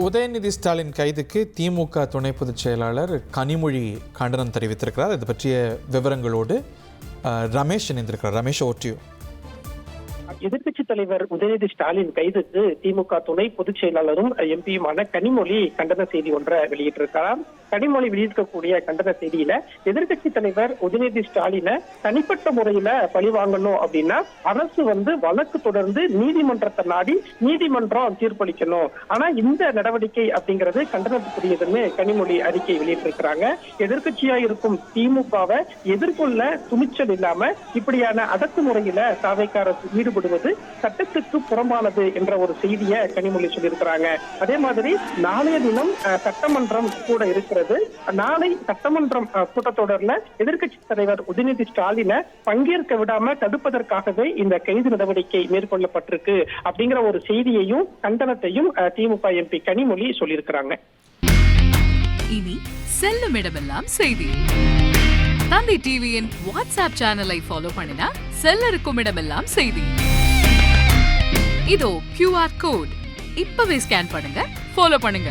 உதயநிதி ஸ்டாலின் கைதுக்கு திமுக துணை பொதுச் செயலாளர் கனிமொழி கண்டனம் தெரிவித்திருக்கிறார். இது பற்றிய விவரங்களோடு ரமேஷ் இணைந்திருக்கிறார். ரமேஷ், ஓட்டியோ. எதிர்க்கட்சித் தலைவர் உதயநிதி ஸ்டாலின் கைதுக்கு திமுக துணை பொதுச் செயலாளரும் எம்பியுமான கனிமொழி கண்டன செய்தி ஒன்றை வெளியிட்டிருக்கிறார். கனிமொழி வெளியிட்டிருக்கக்கூடிய கண்டன செய்தியில எதிர்க்கட்சி தலைவர் உதயநிதி ஸ்டாலினை தனிப்பட்ட முறையில பழி வாங்கணும் அப்படின்னா அரசு வழக்கு தொடர்ந்து நீதிமன்றத்தை நாடி நீதிமன்றம் தீர்ப்பளிக்கணும். ஆனா இந்த நடவடிக்கை அப்படிங்கிறது கண்டனத்துக்குரியதுன்னு கனிமொழி அறிக்கை வெளியிட்டிருக்கிறாங்க. எதிர்க்கட்சியா இருக்கும் திமுகவை எதிர்கொள்ள துணிச்சல் இல்லாம இப்படியான அடக்குமுறையில தாவேக்கா அரசு ஈடுபடுவது சட்டத்துக்கு புறம்பானது என்ற ஒரு செய்தியை கனிமொழி சொல்லியிருக்கிறாங்க. அதே மாதிரி நாளைய தினம் சட்டமன்றம் கூட இருக்கிறது. நாளை சட்டமன்றம் கூட்டத்தொடர்ல எதிர்க்கட்சி தலைவர் உதயநிதி ஸ்டாலினை பங்கேற்க விடாம தடுப்பதற்காகவே இந்த கைது நடவடிக்கை மேற்கொள்ளப்பட்டிருக்கு அப்படிங்கிற ஒரு செய்தியையும் கண்டனத்தையும் திமுக எம்பி கனிமொழி சொல்லியிருக்கிறாங்க. இனி செல்லும் இடமெல்லாம் செய்தி. தந்தி டிவியின் வாட்ஸ்அப் சேனலை ஃபாலோ பண்ணினா செல்ல இருக்கும் இடமெல்லாம் செய்தி. இதோ QR கோட் இப்பவே ஸ்கேன் பண்ணுங்க, ஃபாலோ பண்ணுங்க.